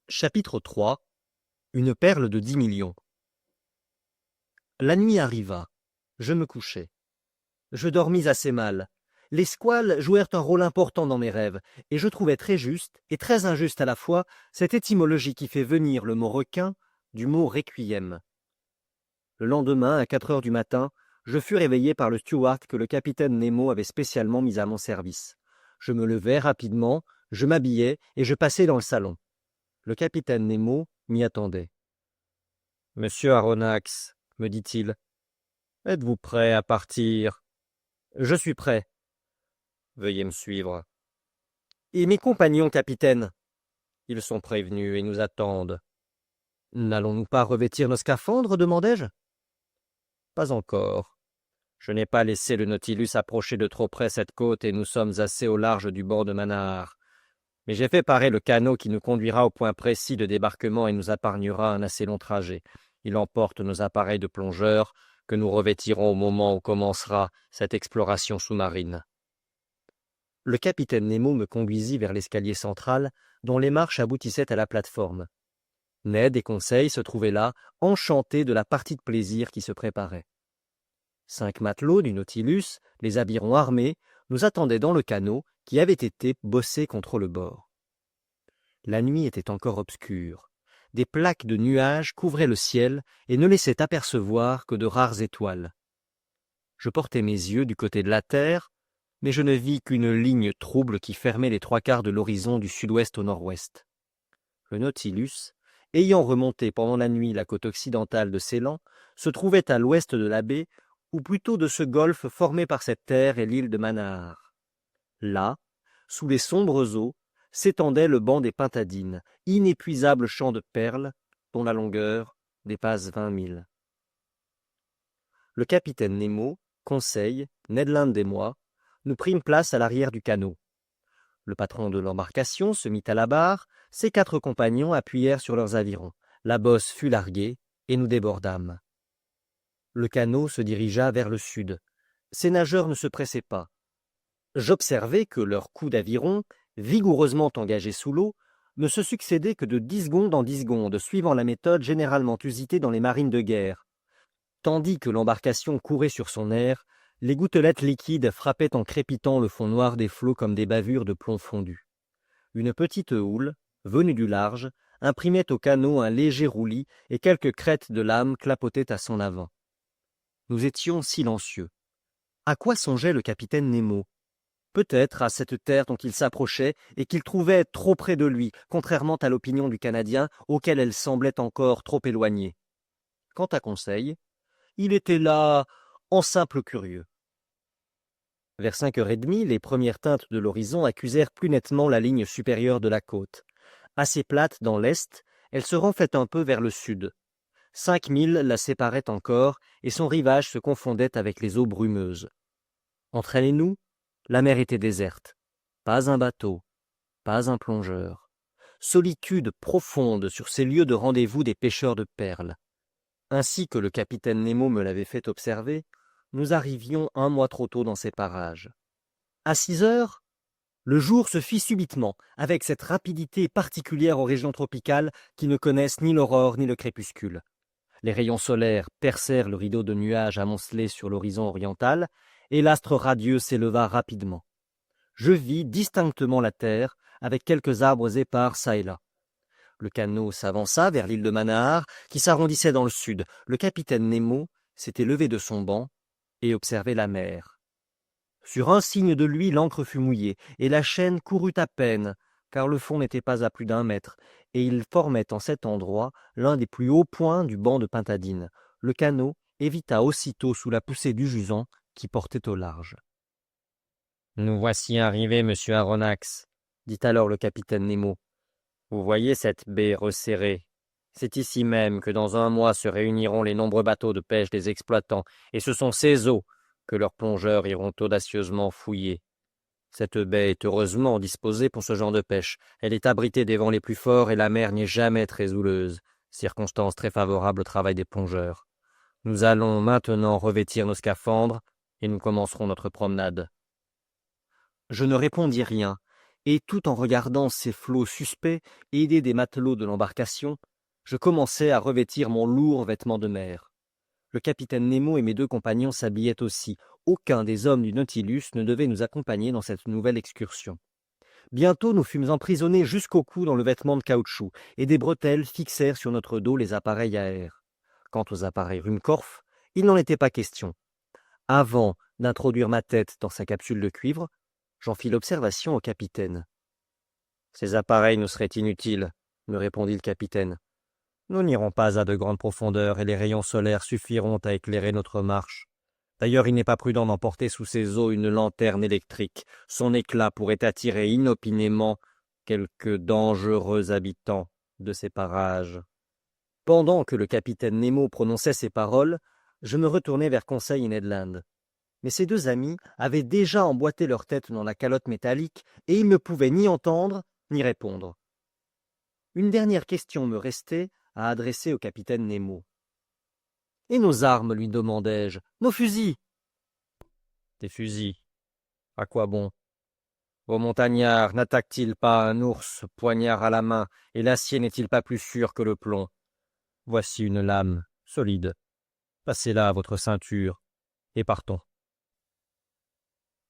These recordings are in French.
Chapitre 3. Une perle de 10 millions. La nuit arriva. Je me couchai. Je dormis assez mal. Les squales jouèrent un rôle important dans mes rêves, et je trouvais très juste et très injuste à la fois cette étymologie qui fait venir le mot requin du mot requiem. Le lendemain, à 4 heures du matin, je fus réveillé par le steward que le capitaine Nemo avait spécialement mis à mon service. Je me levai rapidement, je m'habillai et je passai dans le salon. Le capitaine Nemo m'y attendait. « Monsieur Aronnax, me dit-il, êtes-vous prêt à partir ? » « Je suis prêt. »« Veuillez me suivre. »« Et mes compagnons, capitaine ? » ?»« Ils sont prévenus et nous attendent. »« N'allons-nous pas revêtir nos scaphandres ? demandai-je. »« Pas encore. Je n'ai pas laissé le Nautilus approcher de trop près cette côte et nous sommes assez au large du bord de Manahar. Mais j'ai fait parer le canot qui nous conduira au point précis de débarquement et nous épargnera un assez long trajet. Il emporte nos appareils de plongeurs que nous revêtirons au moment où commencera cette exploration sous-marine. Le capitaine Nemo me conduisit vers l'escalier central dont les marches aboutissaient à la plateforme. Ned et Conseil se trouvaient là, enchantés de la partie de plaisir qui se préparait. 5 matelots du Nautilus, les avirons armés, nous attendaient dans le canot qui avait été bossé contre le bord. La nuit était encore obscure. Des plaques de nuages couvraient le ciel et ne laissaient apercevoir que de rares étoiles. Je portai mes yeux du côté de la terre, mais je ne vis qu'une ligne trouble qui fermait les 3/4 de l'horizon du sud-ouest au nord-ouest. Le Nautilus, ayant remonté pendant la nuit la côte occidentale de Ceylan, se trouvait à l'ouest de la baie, ou plutôt de ce golfe formé par cette terre et l'île de Manahar. Là, sous les sombres eaux, s'étendait le banc des Pintadines, inépuisable champ de perles, dont la longueur dépasse 20 milles. Le capitaine Nemo, Conseil, Ned Land et moi, nous prîmes place à l'arrière du canot. Le patron de l'embarcation se mit à la barre, ses 4 compagnons appuyèrent sur leurs avirons. La bosse fut larguée, et nous débordâmes. Le canot se dirigea vers le sud. Ces nageurs ne se pressaient pas. J'observai que leurs coups d'aviron, vigoureusement engagés sous l'eau, ne se succédaient que de 10 secondes en 10 secondes, suivant la méthode généralement usitée dans les marines de guerre. Tandis que l'embarcation courait sur son air, les gouttelettes liquides frappaient en crépitant le fond noir des flots comme des bavures de plomb fondu. Une petite houle, venue du large, imprimait au canot un léger roulis et quelques crêtes de lames clapotaient à son avant. Nous étions silencieux. À quoi songeait le capitaine Nemo ? Peut-être à cette terre dont il s'approchait et qu'il trouvait trop près de lui, contrairement à l'opinion du Canadien, auquel elle semblait encore trop éloignée. Quant à Conseil, il était là en simple curieux. Vers 5h30, les premières teintes de l'horizon accusèrent plus nettement la ligne supérieure de la côte. Assez plate dans l'est, elle se renflait un peu vers le sud. 5 milles la séparaient encore, et son rivage se confondait avec les eaux brumeuses. Entre elle et nous, la mer était déserte. Pas un bateau, pas un plongeur. Solitude profonde sur ces lieux de rendez-vous des pêcheurs de perles. Ainsi que le capitaine Nemo me l'avait fait observer, nous arrivions 1 mois trop tôt dans ces parages. À 6 heures, le jour se fit subitement, avec cette rapidité particulière aux régions tropicales qui ne connaissent ni l'aurore ni le crépuscule. Les rayons solaires percèrent le rideau de nuages amoncelés sur l'horizon oriental, et l'astre radieux s'éleva rapidement. Je vis distinctement la terre, avec quelques arbres épars çà et là. Le canot s'avança vers l'île de Manahar, qui s'arrondissait dans le sud. Le capitaine Nemo s'était levé de son banc et observait la mer. Sur un signe de lui, l'ancre fut mouillée, et la chaîne courut à peine, car le fond n'était pas à plus d'1 mètre, et il formait en cet endroit l'un des plus hauts points du banc de Pintadines. Le canot évita aussitôt sous la poussée du jusant qui portait au large. « Nous voici arrivés, monsieur Aronnax, » dit alors le capitaine Nemo. « Vous voyez cette baie resserrée. C'est ici même que dans 1 mois se réuniront les nombreux bateaux de pêche des exploitants, et ce sont ces eaux que leurs plongeurs iront audacieusement fouiller. Cette baie est heureusement disposée pour ce genre de pêche. Elle est abritée des vents les plus forts et la mer n'est jamais très houleuse, circonstance très favorable au travail des plongeurs. Nous allons maintenant revêtir nos scaphandres et nous commencerons notre promenade. » Je ne répondis rien, et tout en regardant ces flots suspects, aidé des matelots de l'embarcation, je commençai à revêtir mon lourd vêtement de mer. Le capitaine Nemo et mes 2 compagnons s'habillaient aussi. Aucun des hommes du Nautilus ne devait nous accompagner dans cette nouvelle excursion. Bientôt nous fûmes emprisonnés jusqu'au cou dans le vêtement de caoutchouc, et des bretelles fixèrent sur notre dos les appareils à air. Quant aux appareils Ruhmkorff, il n'en était pas question. Avant d'introduire ma tête dans sa capsule de cuivre, j'en fis l'observation au capitaine. « Ces appareils nous seraient inutiles, » me répondit le capitaine. « Nous n'irons pas à de grandes profondeurs et les rayons solaires suffiront à éclairer notre marche. D'ailleurs, il n'est pas prudent d'emporter sous ces eaux une lanterne électrique. Son éclat pourrait attirer inopinément quelques dangereux habitants de ces parages. » Pendant que le capitaine Nemo prononçait ces paroles, je me retournai vers Conseil et Ned Land. Mais ces 2 amis avaient déjà emboîté leur tête dans la calotte métallique et ils ne pouvaient ni entendre ni répondre. Une dernière question me restait à adresser au capitaine Nemo. « Et nos armes, lui demandai-je, nos fusils ?»« Des fusils, à quoi bon? Vos montagnards n'attaquent-ils pas un ours, poignard à la main, et l'acier n'est-il pas plus sûr que le plomb? Voici une lame, solide. Passez-la à votre ceinture, et partons. »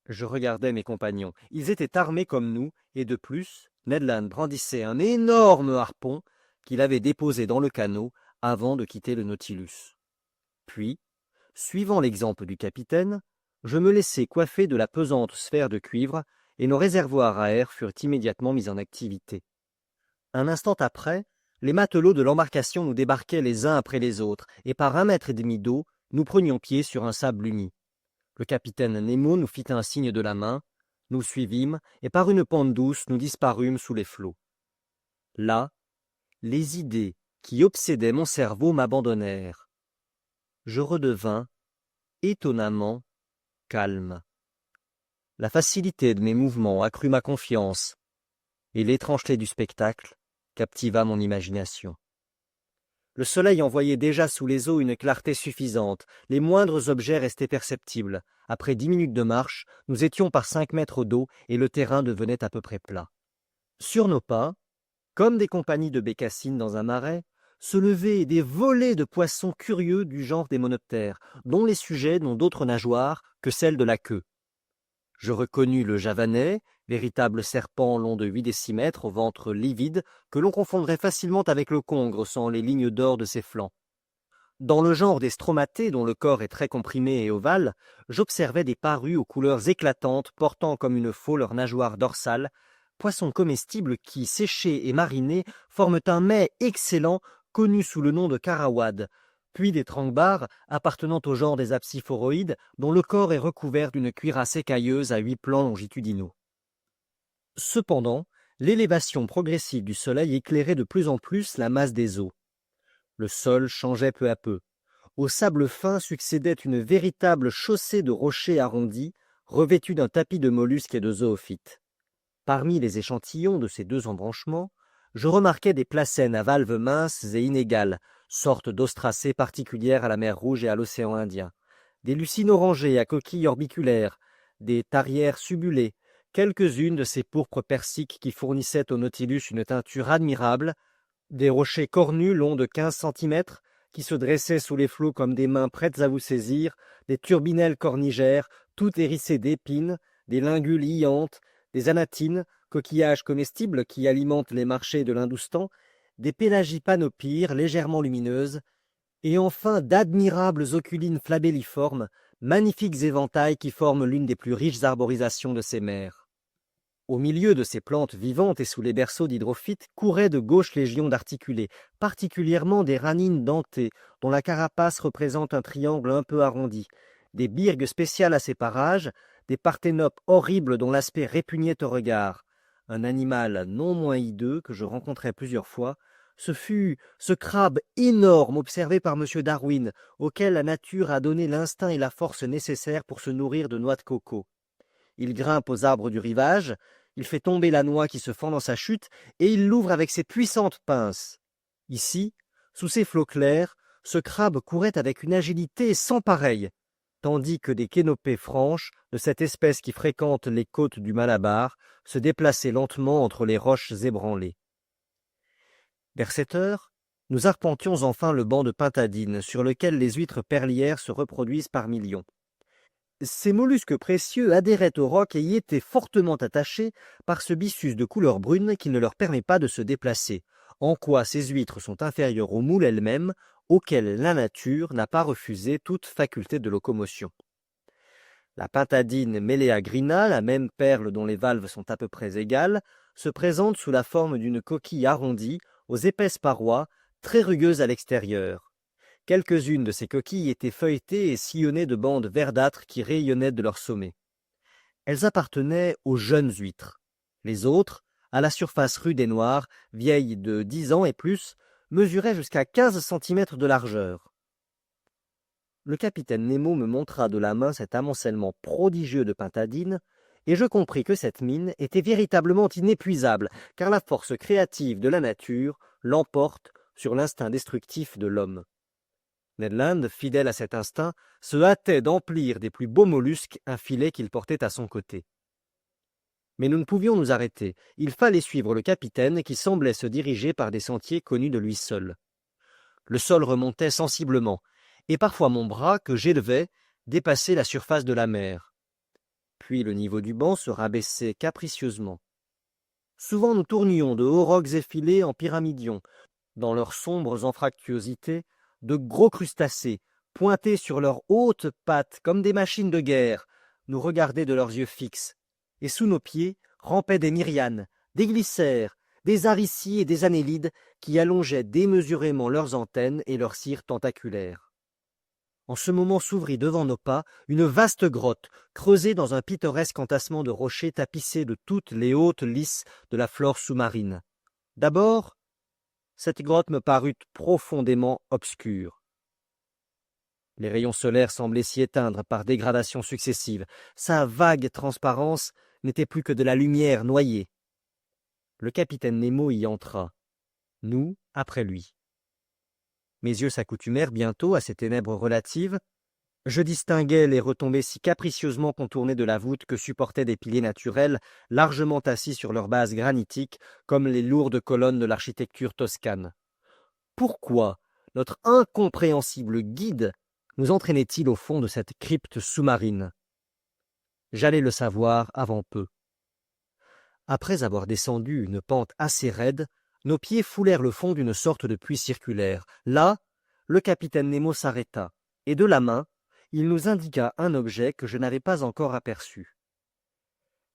Je regardais mes compagnons. Ils étaient armés comme nous, et de plus, Ned Land brandissait un énorme harpon qu'il avait déposé dans le canot avant de quitter le Nautilus. Puis, suivant l'exemple du capitaine, je me laissai coiffer de la pesante sphère de cuivre et nos réservoirs à air furent immédiatement mis en activité. Un instant après, les matelots de l'embarcation nous débarquaient les uns après les autres, et par 1,5 mètre d'eau, nous prenions pied sur un sable uni. Le capitaine Nemo nous fit un signe de la main, nous suivîmes, et par une pente douce, nous disparûmes sous les flots. Là, les idées qui obsédaient mon cerveau m'abandonnèrent. Je redevins étonnamment calme. La facilité de mes mouvements accrut ma confiance, et l'étrangeté du spectacle captiva mon imagination. Le soleil envoyait déjà sous les eaux une clarté suffisante, les moindres objets restaient perceptibles. Après 10 minutes de marche, nous étions par 5 mètres d'eau et le terrain devenait à peu près plat. Sur nos pas, comme des compagnies de bécassines dans un marais, se levaient des volées de poissons curieux du genre des monoptères, dont les sujets n'ont d'autres nageoires que celles de la queue. Je reconnus le javanais, véritable serpent long de 8 décimètres au ventre livide que l'on confondrait facilement avec le congre sans les lignes d'or de ses flancs. Dans le genre des stromatées, dont le corps est très comprimé et ovale, j'observais des parus aux couleurs éclatantes portant comme une faux leur nageoire dorsale, poissons comestibles qui, séchés et marinés, forment un mets excellent connu sous le nom de karawad, puis des trangbars appartenant au genre des apsiphoroïdes dont le corps est recouvert d'une cuirasse écailleuse à 8 plans longitudinaux. Cependant, l'élévation progressive du soleil éclairait de plus en plus la masse des eaux. Le sol changeait peu à peu. Au sable fin succédait une véritable chaussée de rochers arrondis, revêtus d'un tapis de mollusques et de zoophytes. Parmi les échantillons de ces 2 embranchements, je remarquai des placènes à valves minces et inégales, sortes d'ostracées particulières à la mer Rouge et à l'océan Indien, des lucines orangées à coquilles orbiculaires, des tarières subulées, quelques-unes de ces pourpres persiques qui fournissaient au Nautilus une teinture admirable, des rochers cornus longs de 15 centimètres qui se dressaient sous les flots comme des mains prêtes à vous saisir, des turbinelles cornigères, toutes hérissées d'épines, des lingules iantes, des anatines, coquillages comestibles qui alimentent les marchés de l'Hindoustan, des pélagipanopyres légèrement lumineuses, et enfin d'admirables oculines flabelliformes, magnifiques éventails qui forment l'une des plus riches arborisations de ces mers. Au milieu de ces plantes vivantes et sous les berceaux d'hydrophytes couraient de gauches légions d'articulés, particulièrement des ranines dentées, dont la carapace représente un triangle un peu arrondi, des birgues spéciales à ces parages, des parthénopes horribles dont l'aspect répugnait au regard. Un animal non moins hideux que je rencontrai plusieurs fois, ce fut ce crabe énorme observé par M. Darwin, auquel la nature a donné l'instinct et la force nécessaires pour se nourrir de noix de coco. Il grimpe aux arbres du rivage, il fait tomber la noix qui se fend dans sa chute, et il l'ouvre avec ses puissantes pinces. Ici, sous ces flots clairs, ce crabe courait avec une agilité sans pareille. tandis que des kénopés franches, de cette espèce qui fréquente les côtes du Malabar, se déplaçaient lentement entre les roches ébranlées. Vers 7 heures, nous arpentions enfin le banc de pintadines, sur lequel les huîtres perlières se reproduisent par millions. Ces mollusques précieux adhéraient aux rocs et y étaient fortement attachés par ce byssus de couleur brune qui ne leur permet pas de se déplacer, en quoi ces huîtres sont inférieures aux moules elles-mêmes, auxquelles la nature n'a pas refusé toute faculté de locomotion. La pintadine meleagrina, la même perle dont les valves sont à peu près égales, se présente sous la forme d'une coquille arrondie, aux épaisses parois, très rugueuses à l'extérieur. Quelques-unes de ces coquilles étaient feuilletées et sillonnées de bandes verdâtres qui rayonnaient de leur sommet. Elles appartenaient aux jeunes huîtres. Les autres, à la surface rude et noire, vieilles de 10 ans et plus, mesuraient jusqu'à 15 centimètres de largeur. Le capitaine Nemo me montra de la main cet amoncellement prodigieux de pintadines, et je compris que cette mine était véritablement inépuisable, car la force créative de la nature l'emporte sur l'instinct destructif de l'homme. Ned Land, fidèle à cet instinct, se hâtait d'emplir des plus beaux mollusques un filet qu'il portait à son côté. Mais nous ne pouvions nous arrêter. Il fallait suivre le capitaine qui semblait se diriger par des sentiers connus de lui seul. Le sol remontait sensiblement, et parfois mon bras, que j'élevais, dépassait la surface de la mer. Puis le niveau du banc se rabaissait capricieusement. Souvent nous tournions de hauts rocs effilés en pyramidions. Dans leurs sombres anfractuosités, de gros crustacés, pointés sur leurs hautes pattes comme des machines de guerre, nous regardaient de leurs yeux fixes. Et sous nos pieds rampaient des myrianes, des glycères, des aricies et des annélides qui allongeaient démesurément leurs antennes et leurs cires tentaculaires. En ce moment s'ouvrit devant nos pas une vaste grotte, creusée dans un pittoresque entassement de rochers tapissés de toutes les hautes lisses de la flore sous-marine. D'abord, cette grotte me parut profondément obscure. Les rayons solaires semblaient s'y éteindre par dégradations successives. Sa vague transparence n'était plus que de la lumière noyée. Le capitaine Nemo y entra, nous après lui. Mes yeux s'accoutumèrent bientôt à ces ténèbres relatives. Je distinguais les retombées si capricieusement contournées de la voûte que supportaient des piliers naturels, largement assis sur leur base granitique, comme les lourdes colonnes de l'architecture toscane. Pourquoi notre incompréhensible guide nous entraînait-il au fond de cette crypte sous-marine? J'allais le savoir avant peu. Après avoir descendu une pente assez raide, nos pieds foulèrent le fond d'une sorte de puits circulaire. Là, le capitaine Nemo s'arrêta, et de la main, il nous indiqua un objet que je n'avais pas encore aperçu.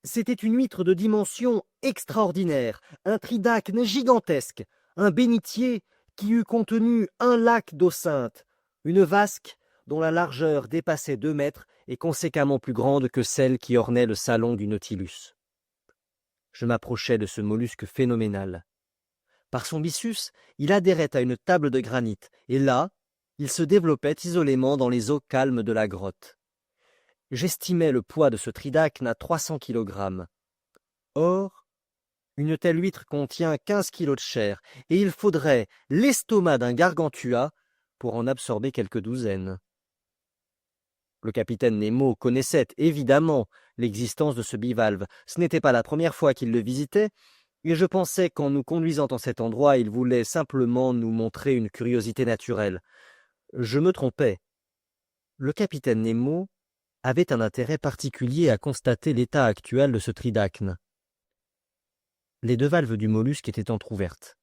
C'était une huître de dimension extraordinaire, un tridacne gigantesque, un bénitier qui eût contenu un lac d'eau sainte, une vasque dont la largeur dépassait 2 mètres et conséquemment plus grande que celle qui ornait le salon du Nautilus. Je m'approchai de ce mollusque phénoménal. Par son byssus, il adhérait à une table de granit, et là, il se développait isolément dans les eaux calmes de la grotte. J'estimais le poids de ce tridacne à 300 kg. Or, une telle huître contient 15 kg de chair, et il faudrait l'estomac d'un gargantua pour en absorber quelques douzaines. Le capitaine Nemo connaissait évidemment l'existence de ce bivalve. Ce n'était pas la première fois qu'il le visitait, et je pensais qu'en nous conduisant en cet endroit, il voulait simplement nous montrer une curiosité naturelle. Je me trompais. Le capitaine Nemo avait un intérêt particulier à constater l'état actuel de ce tridacne. Les 2 valves du mollusque étaient entr'ouvertes.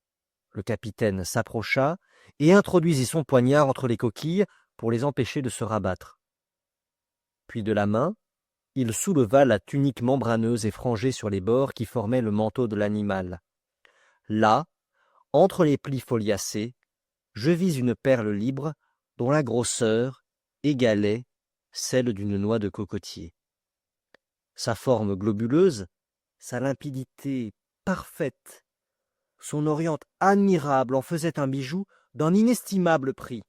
Le capitaine s'approcha et introduisit son poignard entre les coquilles pour les empêcher de se rabattre. Puis de la main, il souleva la tunique membraneuse et frangée sur les bords qui formait le manteau de l'animal. Là, entre les plis foliacés, je vis une perle libre dont la grosseur égalait celle d'une noix de cocotier. Sa forme globuleuse, sa limpidité parfaite, son oriente admirable en faisaient un bijou d'un inestimable prix.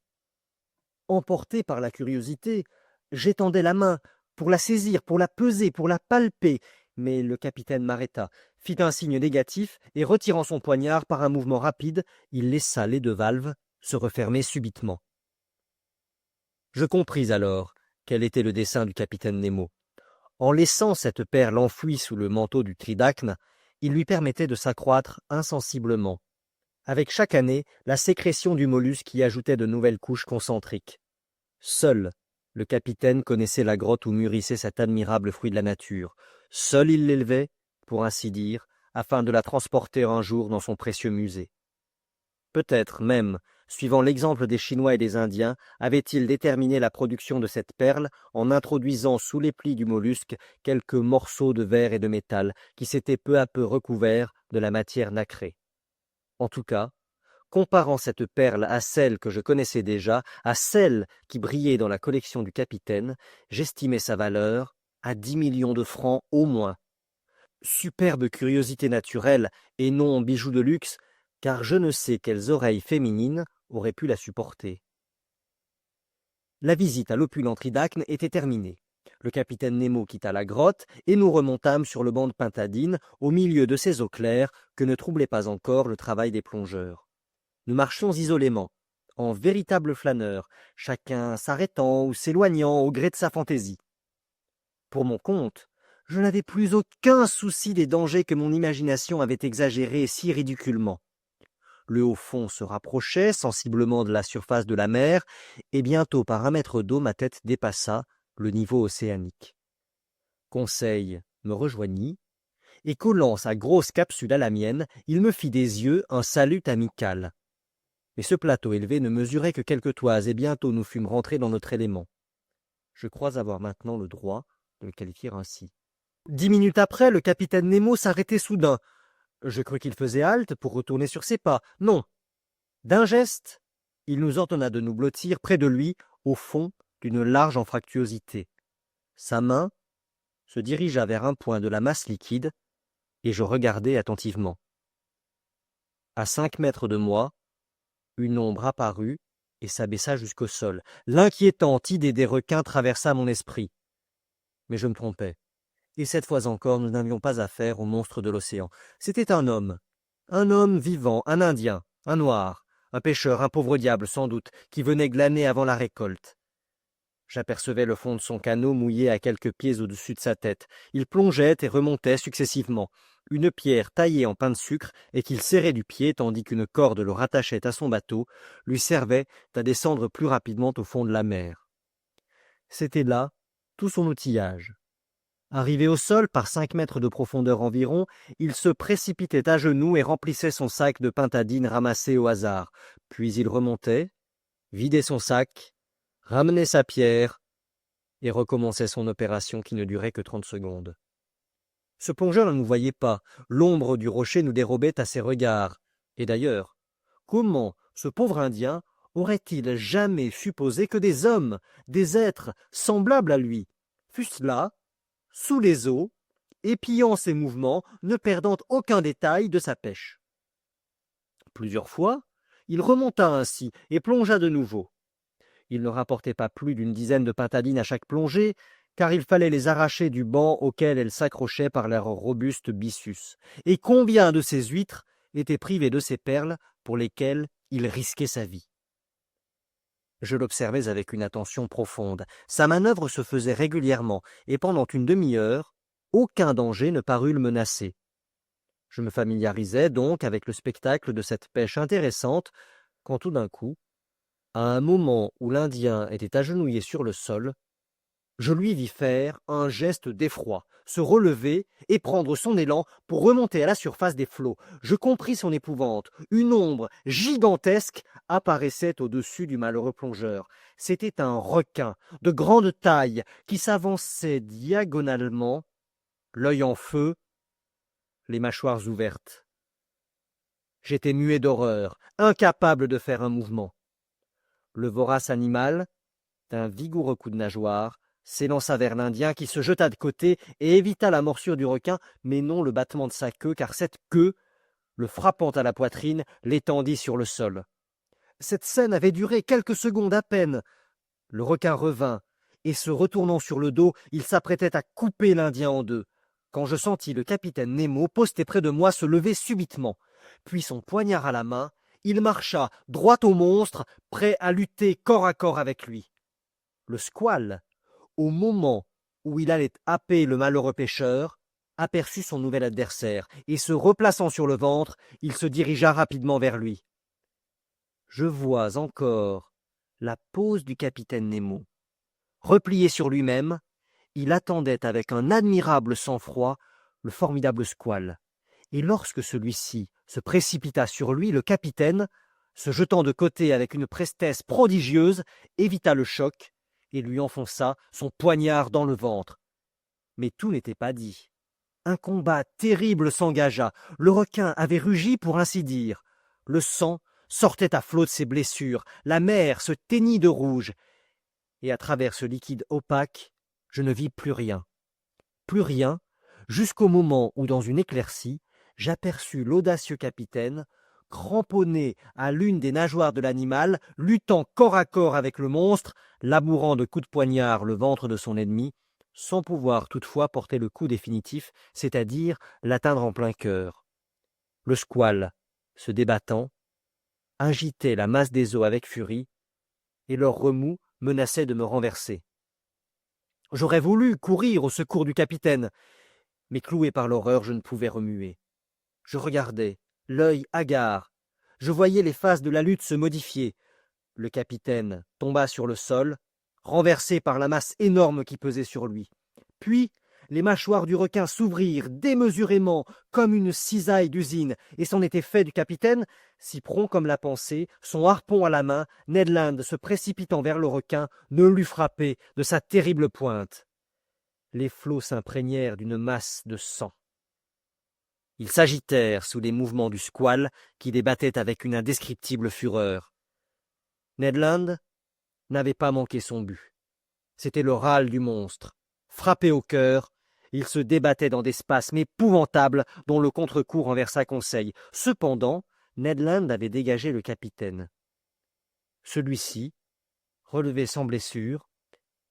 Emporté par la curiosité, j'étendais la main pour la saisir, pour la peser, pour la palper, mais le capitaine m'arrêta, fit un signe négatif et retirant son poignard par un mouvement rapide, il laissa les 2 valves se refermer subitement. Je compris alors Quel était le dessein du capitaine Nemo? En laissant cette perle enfouie sous le manteau du tridacne, il lui permettait de s'accroître insensiblement. Avec chaque année, la sécrétion du mollusque y ajoutait de nouvelles couches concentriques. Seul le capitaine connaissait la grotte où mûrissait cet admirable fruit de la nature. Seul il l'élevait, pour ainsi dire, afin de la transporter un jour dans son précieux musée. Peut-être même, suivant l'exemple des Chinois et des Indiens, avait-il déterminé la production de cette perle en introduisant sous les plis du mollusque quelques morceaux de verre et de métal qui s'étaient peu à peu recouverts de la matière nacrée. En tout cas, comparant cette perle à celle que je connaissais déjà, à celle qui brillait dans la collection du capitaine, j'estimais sa valeur à 10 millions de francs au moins. Superbe curiosité naturelle et non bijou de luxe, car je ne sais quelles oreilles féminines auraient pu la supporter. La visite à l'opulent tridacne était terminée. Le capitaine Nemo quitta la grotte et nous remontâmes sur le banc de pintadines au milieu de ces eaux claires que ne troublait pas encore le travail des plongeurs. Nous marchions isolément, en véritables flâneurs, chacun s'arrêtant ou s'éloignant au gré de sa fantaisie. Pour mon compte, je n'avais plus aucun souci des dangers que mon imagination avait exagérés si ridiculement. Le haut fond se rapprochait sensiblement de la surface de la mer, et bientôt par 1 mètre d'eau ma tête dépassa le niveau océanique. Conseil me rejoignit, et collant sa grosse capsule à la mienne, il me fit des yeux un salut amical. Mais ce plateau élevé ne mesurait que quelques toises, et bientôt nous fûmes rentrés dans notre élément. Je crois avoir maintenant le droit de le qualifier ainsi. 10 minutes après, le capitaine Nemo s'arrêtait soudain. Je crus qu'il faisait halte pour retourner sur ses pas. Non. D'un geste, il nous ordonna de nous blottir près de lui, au fond d'une large anfractuosité. Sa main se dirigea vers un point de la masse liquide, et je regardai attentivement. À 5 mètres de moi, une ombre apparut et s'abaissa jusqu'au sol. L'inquiétante idée des requins traversa mon esprit. Mais je me trompais. Et cette fois encore, nous n'avions pas affaire au monstre de l'océan. C'était un homme vivant, un Indien, un noir, un pêcheur, un pauvre diable sans doute, qui venait glaner avant la récolte. J'apercevais le fond de son canot mouillé à quelques pieds au-dessus de sa tête. Il plongeait et remontait successivement. Une pierre taillée en pain de sucre et qu'il serrait du pied tandis qu'une corde le rattachait à son bateau lui servait à descendre plus rapidement au fond de la mer. C'était là tout son outillage. Arrivé au sol par 5 mètres de profondeur environ, il se précipitait à genoux et remplissait son sac de pintadines ramassées au hasard. Puis il remontait, vidait son sac, ramenait sa pierre et recommençait son opération qui ne durait que 30 secondes. Ce plongeur ne nous voyait pas, l'ombre du rocher nous dérobait à ses regards. Et d'ailleurs, comment ce pauvre Indien aurait-il jamais supposé que des hommes, des êtres semblables à lui, fussent là, sous les eaux, épiant ses mouvements, ne perdant aucun détail de sa pêche. Plusieurs fois, il remonta ainsi et plongea de nouveau. Il ne rapportait pas plus d'une dizaine de pintadines à chaque plongée, car il fallait les arracher du banc auquel elles s'accrochaient par leur robuste byssus. Et combien de ces huîtres étaient privées de ces perles pour lesquelles il risquait sa vie? Je l'observais avec une attention profonde. Sa manœuvre se faisait régulièrement, et pendant une demi-heure, aucun danger ne parut le menacer. Je me familiarisais donc avec le spectacle de cette pêche intéressante, quand tout d'un coup, à un moment où l'Indien était agenouillé sur le sol, je lui vis faire un geste d'effroi, se relever et prendre son élan pour remonter à la surface des flots. Je compris son épouvante. Une ombre gigantesque apparaissait au-dessus du malheureux plongeur. C'était un requin de grande taille qui s'avançait diagonalement, l'œil en feu, les mâchoires ouvertes. J'étais muet d'horreur, incapable de faire un mouvement. Le vorace animal, d'un vigoureux coup de nageoire, s'élança vers l'Indien qui se jeta de côté et évita la morsure du requin, mais non le battement de sa queue, car cette queue, le frappant à la poitrine, l'étendit sur le sol. Cette scène avait duré quelques secondes à peine. Le requin revint, et se retournant sur le dos, il s'apprêtait à couper l'Indien en deux, quand je sentis le capitaine Nemo, posté près de moi, se lever subitement. Puis son poignard à la main, il marcha droit au monstre, prêt à lutter corps à corps avec lui. Le squale, au moment où il allait happer le malheureux pêcheur, aperçut son nouvel adversaire, et se replaçant sur le ventre, il se dirigea rapidement vers lui. Je vois encore la pose du capitaine Nemo. Replié sur lui-même, il attendait avec un admirable sang-froid le formidable squale. Et lorsque celui-ci se précipita sur lui, le capitaine, se jetant de côté avec une prestesse prodigieuse, évita le choc et lui enfonça son poignard dans le ventre. Mais tout n'était pas dit. Un combat terrible s'engagea. Le requin avait rugi pour ainsi dire. Le sang sortait à flot de ses blessures. La mer se teignit de rouge. Et à travers ce liquide opaque, je ne vis plus rien. Plus rien, jusqu'au moment où, dans une éclaircie, j'aperçus l'audacieux capitaine, cramponné à l'une des nageoires de l'animal, luttant corps à corps avec le monstre, labourant de coups de poignard le ventre de son ennemi, sans pouvoir toutefois porter le coup définitif, c'est-à-dire l'atteindre en plein cœur. Le squale, se débattant, agitait la masse des eaux avec furie, et leur remous menaçait de me renverser. J'aurais voulu courir au secours du capitaine, mais cloué par l'horreur, je ne pouvais remuer. Je regardais, l'œil hagard. Je voyais les phases de la lutte se modifier. Le capitaine tomba sur le sol, renversé par la masse énorme qui pesait sur lui. Puis, les mâchoires du requin s'ouvrirent démesurément comme une cisaille d'usine, et c'en était fait du capitaine, si prompt comme la pensée, son harpon à la main, Ned Land, se précipitant vers le requin, ne l'eût frappé de sa terrible pointe. Les flots s'imprégnèrent d'une masse de sang. Ils s'agitèrent sous les mouvements du squale qui débattait avec une indescriptible fureur. Ned Land n'avait pas manqué son but. C'était le râle du monstre. Frappé au cœur, il se débattait dans des spasmes épouvantables dont le contre-coup renversa Conseil. Cependant, Ned Land avait dégagé le capitaine. Celui-ci, relevé sans blessure,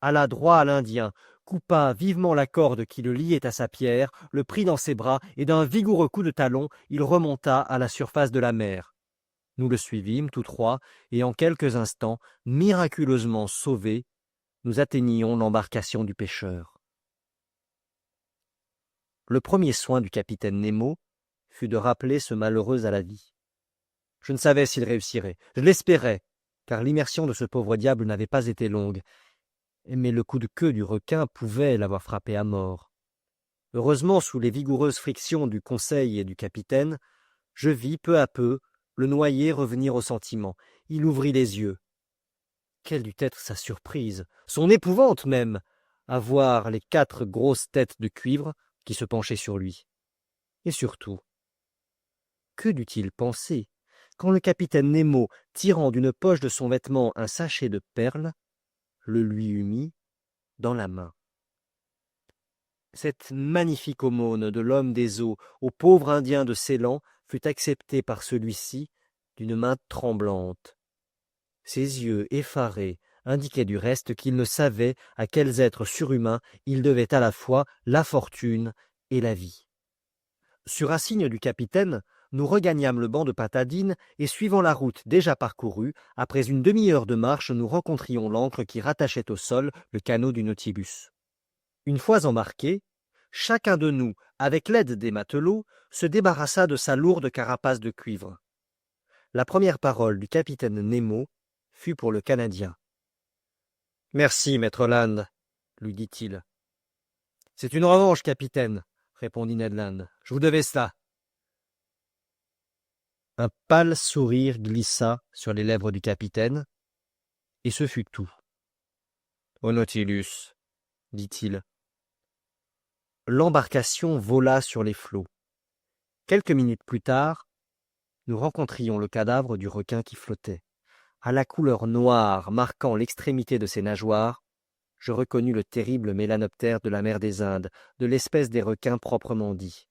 alla droit à l'Indien, coupa vivement la corde qui le liait à sa pierre, le prit dans ses bras, et d'un vigoureux coup de talon, il remonta à la surface de la mer. Nous le suivîmes tous trois, et en quelques instants, miraculeusement sauvés, nous atteignions l'embarcation du pêcheur. Le premier soin du capitaine Nemo fut de rappeler ce malheureux à la vie. Je ne savais s'il réussirait, je l'espérais, car l'immersion de ce pauvre diable n'avait pas été longue, mais le coup de queue du requin pouvait l'avoir frappé à mort. Heureusement, sous les vigoureuses frictions du Conseil et du capitaine, je vis peu à peu le noyé revenir au sentiment. Il ouvrit les yeux. Quelle dut être sa surprise, son épouvante même, à voir les 4 grosses têtes de cuivre qui se penchaient sur lui. Et surtout, que dut-il penser quand le capitaine Nemo, tirant d'une poche de son vêtement un sachet de perles, le lui eut mis dans la main. Cette magnifique aumône de l'homme des eaux au pauvre Indien de Ceylan fut acceptée par celui-ci d'une main tremblante. Ses yeux effarés indiquaient du reste qu'il ne savait à quels êtres surhumains il devait à la fois la fortune et la vie. Sur un signe du capitaine, nous regagnâmes le banc de Patadine et, suivant la route déjà parcourue, après une demi-heure de marche, nous rencontrions l'ancre qui rattachait au sol le canot du Nautilus. Une fois embarqué, chacun de nous, avec l'aide des matelots, se débarrassa de sa lourde carapace de cuivre. La première parole du capitaine Nemo fut pour le Canadien. « Merci, maître Land, » lui dit-il. « C'est une revanche, capitaine, » répondit Ned Land. « Je vous devais cela. » Un pâle sourire glissa sur les lèvres du capitaine, et ce fut tout. « Au Nautilus, » dit-il. L'embarcation vola sur les flots. Quelques minutes plus tard, nous rencontrions le cadavre du requin qui flottait. À la couleur noire marquant l'extrémité de ses nageoires, je reconnus le terrible mélanoptère de la mer des Indes, de l'espèce des requins proprement dit.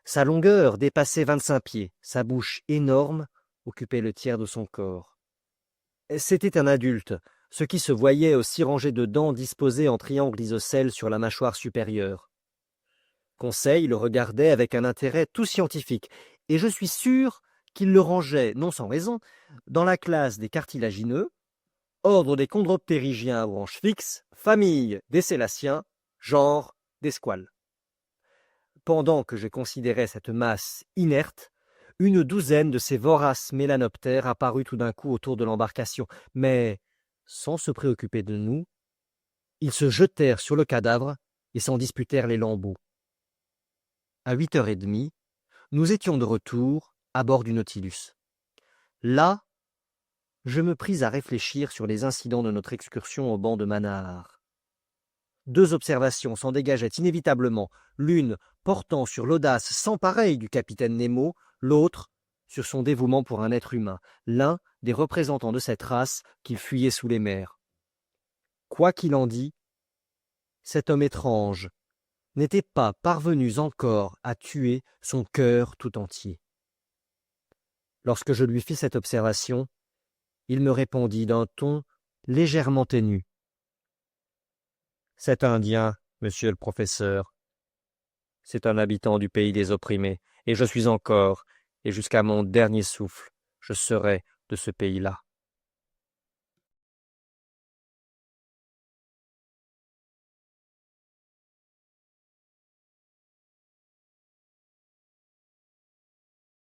Sa longueur dépassait 25 pieds, sa bouche énorme occupait le tiers de son corps. C'était un adulte, ce qui se voyait aux 6 rangées de dents disposées en triangle isocèle sur la mâchoire supérieure. Conseil le regardait avec un intérêt tout scientifique, et je suis sûr qu'il le rangeait, non sans raison, dans la classe des cartilagineux, ordre des chondroptérygiens à branches fixes, famille des sélaciens, genre des squales. Pendant que je considérais cette masse inerte, une douzaine de ces voraces mélanoptères apparut tout d'un coup autour de l'embarcation, mais, sans se préoccuper de nous, ils se jetèrent sur le cadavre et s'en disputèrent les lambeaux. À 8h30, nous étions de retour à bord du Nautilus. Là, je me pris à réfléchir sur les incidents de notre excursion au banc de Manahar. 2 observations s'en dégageaient inévitablement, l'une portant sur l'audace sans pareille du capitaine Nemo, l'autre sur son dévouement pour un être humain, l'un des représentants de cette race qu'il fuyait sous les mers. Quoi qu'il en dît, cet homme étrange n'était pas parvenu encore à tuer son cœur tout entier. Lorsque je lui fis cette observation, il me répondit d'un ton légèrement ténu. « Cet Indien, monsieur le professeur, c'est un habitant du pays des opprimés, et je suis encore, et jusqu'à mon dernier souffle, je serai de ce pays-là. »